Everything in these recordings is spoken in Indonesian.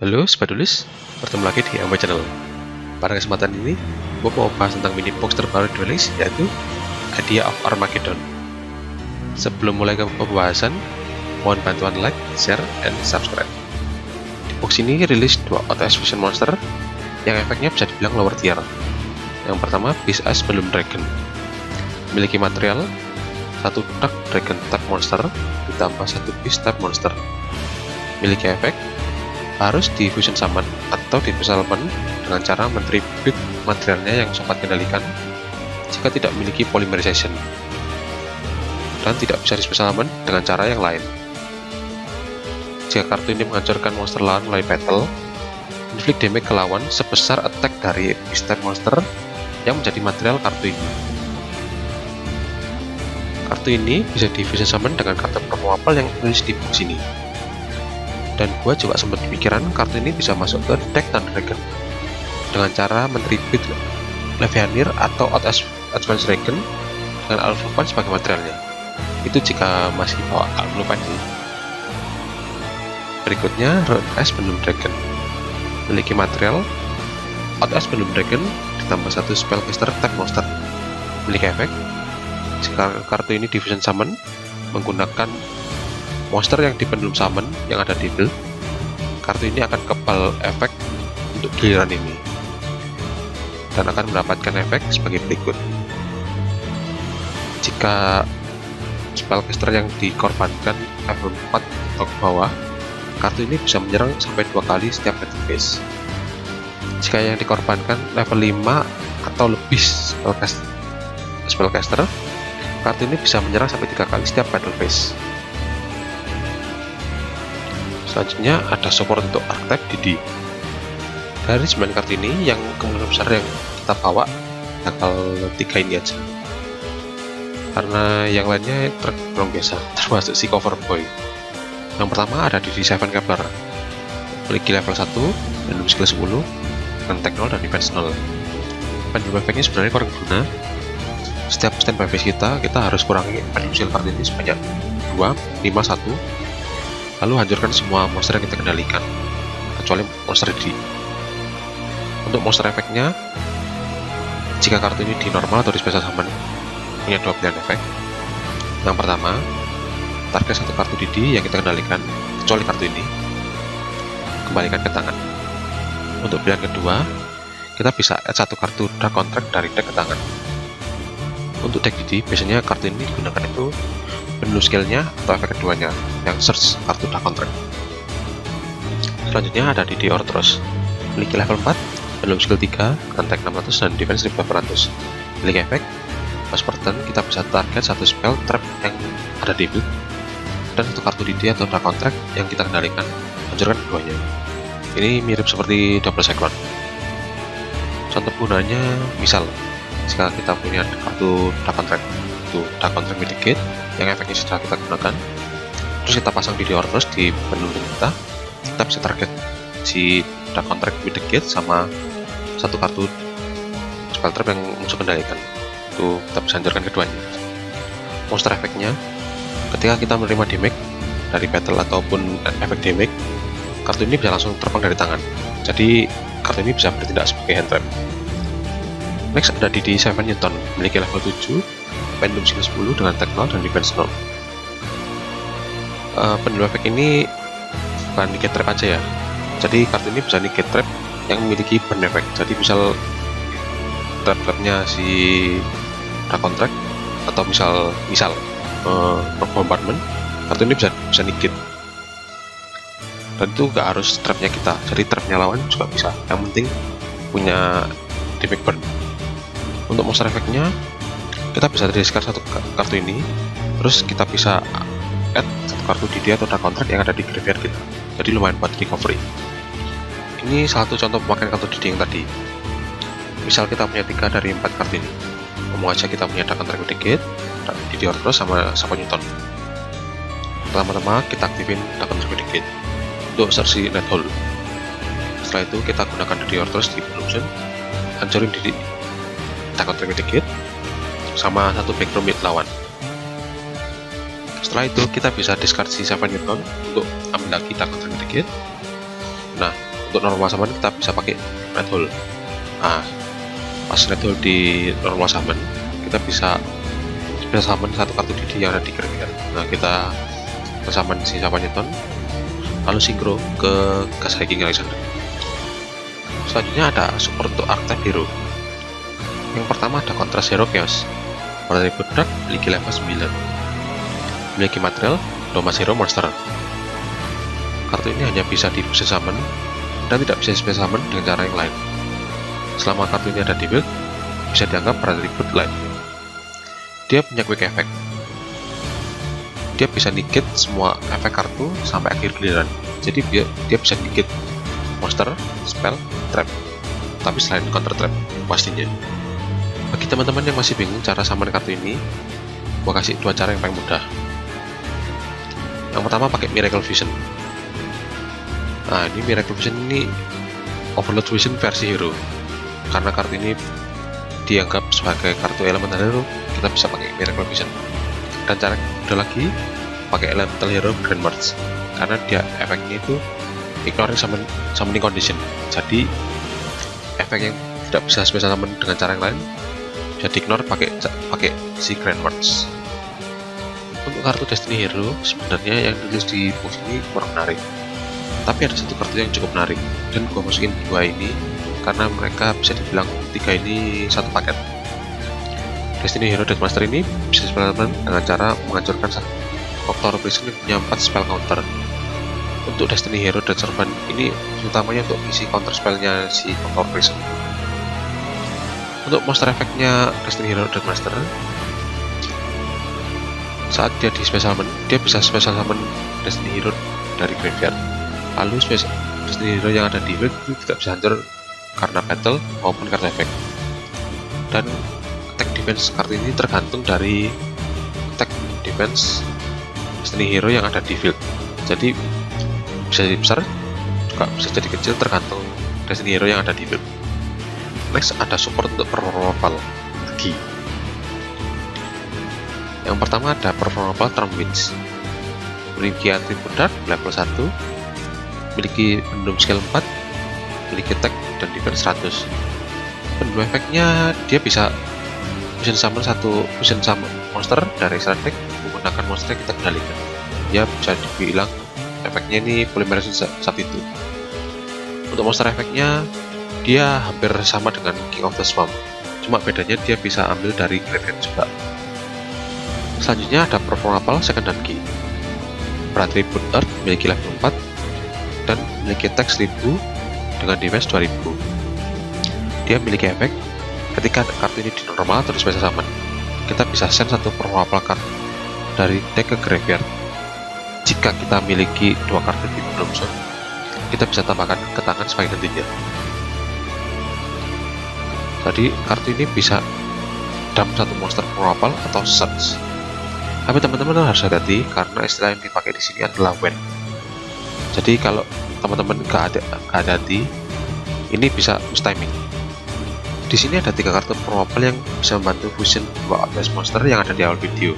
Halo Sobat Tulis, bertemu lagi di Amway Channel. Pada kesempatan ini, gue mau bahas tentang mini box terbaru di rilis, yaitu Idea of Armageddon. Sebelum mulai ke pembahasan, mohon bantuan like, share, dan subscribe. Di box ini rilis dua OTS Fusion Monster yang efeknya bisa dibilang lower tier. Yang pertama, Beast Ice Balloon Dragon. Memiliki material satu Dark Dragon type monster ditambah satu Beast type monster. Memiliki efek harus di fusion summon atau di special summon dengan cara men-tribute materialnya yang sempat kendalikan jika tidak memiliki polymerization, dan tidak bisa di special summon dengan cara yang lain. Jika kartu ini menghancurkan monster lawan melalui battle, inflict damage ke lawan sebesar attack dari beast type monster yang menjadi material kartu ini. Kartu ini bisa di fusion summon dengan kartu promo apel yang rilis di box ini. Dan gue juga sempat pikiran kartu ini bisa masuk ke deck Thunder Dragon dengan cara men-tribute Levianir atau Advanced Dragon dengan Alpha Punch sebagai materialnya. Itu jika masih bawa Alpha Punch sih. Berikutnya, Road Ice Balloon Dragon. Memiliki material Ice Balloon Dragon ditambah satu Spellcaster type monster. Memiliki efek jika kartu ini di fusion summon menggunakan monster yang di pendulum summon yang ada di build, kartu ini akan kebal efek untuk giliran ini dan akan mendapatkan efek sebagai berikut. Jika spellcaster yang dikorbankan level 4 atau ke bawah, kartu ini bisa menyerang sampai 2 kali setiap battle phase. Jika yang dikorbankan level 5 atau lebih spellcaster, kartu ini bisa menyerang sampai 3 kali setiap battle phase. Selanjutnya ada support untuk archetype Didi. Dari 9 kartu ini, yang kemungkinan besar yang kita bawa bakal 3 ini aja, karena yang lainnya tergolong biasa, termasuk si cover boy. Yang pertama ada Didi 7 Kepler, memiliki level 1 dan skill 10 dengan attack 0 dan defense 0. Pendulum efeknya sebenarnya kurang guna. Setiap standby phase kita harus kurangi pendulum skill kartu ini sebanyak 2, 5, 1, lalu hancurkan semua monster yang kita kendalikan, kecuali monster Didi. Untuk monster efeknya, jika kartu ini di normal atau di special summon, punya 2 pilihan efek. Yang pertama, target satu kartu Didi yang kita kendalikan, kecuali kartu ini, kembalikan ke tangan. Untuk pilihan kedua, kita bisa add satu kartu Dark Contract dari deck ke tangan. Untuk deck Didi, biasanya kartu ini digunakan itu penuh skillnya atau efek keduanya yang search kartu Dark Contract. Selanjutnya ada Didi Orthros, memiliki level 4, penuh skill 3, attack 600 dan defense 1800. Memiliki efek pas per turn kita bisa target satu spell trap yang ada di build dan satu kartu Didi atau Dark Contract yang kita kendalikan, hancurkan keduanya. Ini mirip seperti double cyclone. Contoh gunanya, misal jika kita punya kartu Dark Contract, itu Dark Contract Mitigate yang efeknya sudah kita gunakan, terus kita pasang Didi Orthros di pendulum kita bisa target si Dark Contract Mitigate sama satu kartu spell trap yang musuh kendalikan, itu kita bisa hancurkan keduanya. Monster efeknya, ketika kita menerima damage dari battle ataupun efek damage, kartu ini bisa langsung terbang dari tangan, jadi kartu ini bisa bertindak sebagai hand trap. Next ada Didi 7 Newton, memiliki level 7, pendulum skill 10 dengan attack 0 dan defense 0. Pendulum efek ini bukan negate trap aja ya, jadi kartu ini bisa negate trap yang memiliki burn effect. Jadi misal trap-trapnya si Dark Contract atau misal bombardment, kartu ini bisa negate, dan itu gak harus trapnya kita, jadi trapnya lawan juga bisa, yang penting punya damage burn. Untuk monster efeknya, kita bisa discard satu kartu ini, terus kita bisa add satu kartu Didi atau Dark Contract yang ada di graveyard kita, jadi lumayan buat recovery. Ini salah satu contoh pemakaian kartu Didi yang tadi. Misal kita punya 3 dari 4 kartu ini, ngomong aja kita punya Dark Contract Mitigate, Didi Orthros sama 7 Newton. Pertama-tama kita aktifin Dark Contract Mitigate untuk search net hole. Setelah itu kita gunakan Didi Orthros di Evolution, hancurin Didi Dark Contract Mitigate sama satu backroom mid lawan. Setelah itu kita bisa discard si 7 Newton untuk ambil lagi Dark Contract Mitigate, Nah, untuk normal summon kita bisa pakai red hole. Nah, pas red hole di normal summon, kita bisa summon satu kartu DD yang ada di graveyard. Nah, kita summon si Newton, lalu sinkro ke Gas Hiking Alexander. Selanjutnya ada support untuk archetype hero. Yang pertama ada Contrast Hero Chaos. Pada ribut Dark memiliki level 9. Memiliki material Domas Hero Monster. Kartu ini hanya bisa di fusion summon dan tidak bisa special summon dengan cara yang lain. Selama kartu ini ada di build, bisa dianggap pada ribut lain. Dia punya quick effect. Dia bisa negate semua efek kartu sampai akhir giliran. Jadi dia bisa negate monster, spell, trap. Tapi selain counter trap pastinya. Bagi teman-teman yang masih bingung cara summon kartu ini, gua kasih dua cara yang paling mudah. Yang pertama pakai Miracle Vision. Nah, ini Miracle Vision ini Overload Vision versi hero. Karena kartu ini dianggap sebagai kartu elemental hero, kita bisa pakai Miracle Vision. Dan cara kedua lagi pakai Elemental Hero Grand Merge. Karena dia efeknya itu ignoring summoning condition. Jadi efek yang tidak bisa special summon dengan cara yang lain bisa di-ignore pakai si Grand Merge. Untuk kartu Destiny Hero sebenarnya yang ditulis di box ini kurang menarik. Tapi ada satu kartu yang cukup menarik dan gua masukin dua ini karena mereka bisa dibilang tiga ini satu paket. Destiny Hero Deathmaster ini bisa dispelkan dengan cara menghancurkan Octor Prison yang punya 4 spell counter. Untuk Destiny Hero Death Servant ini utamanya untuk isi counter spellnya si Octor Prison. Untuk monster efeknya Destiny Hero Deathmaster, saat dia di special summon, dia bisa special summon Destiny Hero dari graveyard. Lalu Destiny Hero yang ada di build itu tidak bisa hancur karena battle maupun karena efek. Dan attack defense kartu ini tergantung dari attack defense Destiny Hero yang ada di field. Jadi bisa jadi besar, juga bisa jadi kecil tergantung Destiny Hero yang ada di build. Next ada support untuk performal lagi. Yang pertama ada performal Stormwinds. Memiliki atribut Dark level 1, memiliki pendulum skill 4, memiliki attack dan defense 100. Pendulum efeknya dia bisa fusion summon monster dari extra deck menggunakan monster yang kita kendalikan. Ya bisa dibilang efeknya ini polymerization saat itu. Untuk monster efeknya dia hampir sama dengan King of the Swamp, cuma bedanya dia bisa ambil dari graveyard juga. Selanjutnya ada performal Second Dan Key. Beratribut Earth memiliki level 4 dan memiliki attack 1000 dengan defense 2000. Dia memiliki efek ketika kartu ini di normal terus special summon, kita bisa send satu performal card dari deck ke graveyard. Jika kita memiliki dua kartu di Bloom Zone, kita bisa tambahkan ke tangan sebagai gantinya. Jadi kartu ini bisa dump satu monster performal atau search. Tapi teman-teman harus hati-hati karena istilah yang dipakai di sini adalah when. Jadi kalau teman-teman gak hati, ini bisa mistiming. Di sini ada 3 kartu performal yang bisa membantu fusion 2 base monster yang ada di awal video.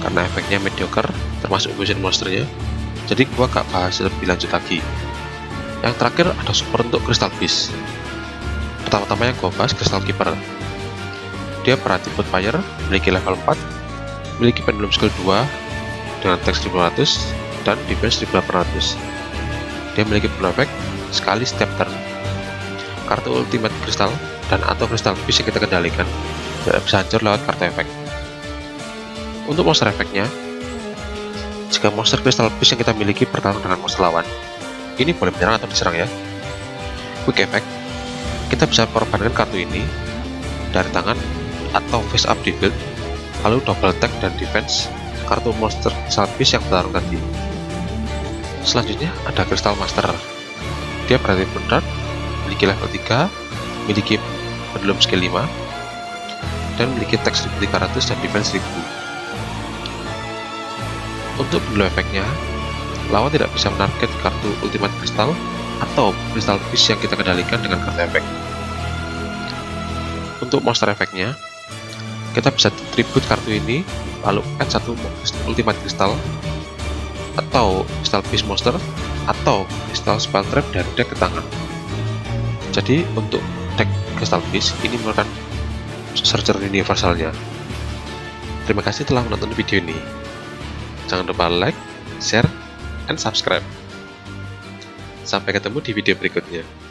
Karena efeknya mediocre, termasuk fusion monsternya, jadi gua gak bahas lebih lanjut lagi. Yang terakhir ada support untuk Crystal Beast. Pertama-tama yang gua bahas Crystal Keeper. Dia beratribut Fire, memiliki level 4, memiliki pendulum skill 2 dengan attack 1500 dan defense 1800. Dia memiliki pendulum efek sekali setiap turn. Kartu Ultimate Crystal dan atau Crystal Beast yang kita kendalikan tidak bisa hancur lewat kartu efek. Untuk monster efeknya, jika monster Crystal Beast yang kita miliki bertarung dengan monster lawan, ini boleh menyerang atau diserang ya. Quick effect, kita bisa korbankan kartu ini dari tangan atau face up di field, lalu double attack dan defense kartu monster Crystal Beast yang bertarung tadi. Selanjutnya ada Crystal Master. Dia berarti benar, memiliki level 3, memiliki pendulum skill 5, dan memiliki attack 1300 dan defense 1000. Untuk pendulum efeknya, lawan tidak bisa menarget kartu Ultimate Crystal atau Crystal Beast yang kita kendalikan dengan kartu efek. Untuk monster efeknya, kita bisa tribute kartu ini, lalu add satu Ultimate Crystal atau Crystal Beast monster atau install spell trap dari deck ke tangan. Jadi untuk deck Crystal Beast ini merupakan searcher universalnya. Terima kasih telah menonton video ini. Jangan lupa like, share, and subscribe. Sampai ketemu di video berikutnya.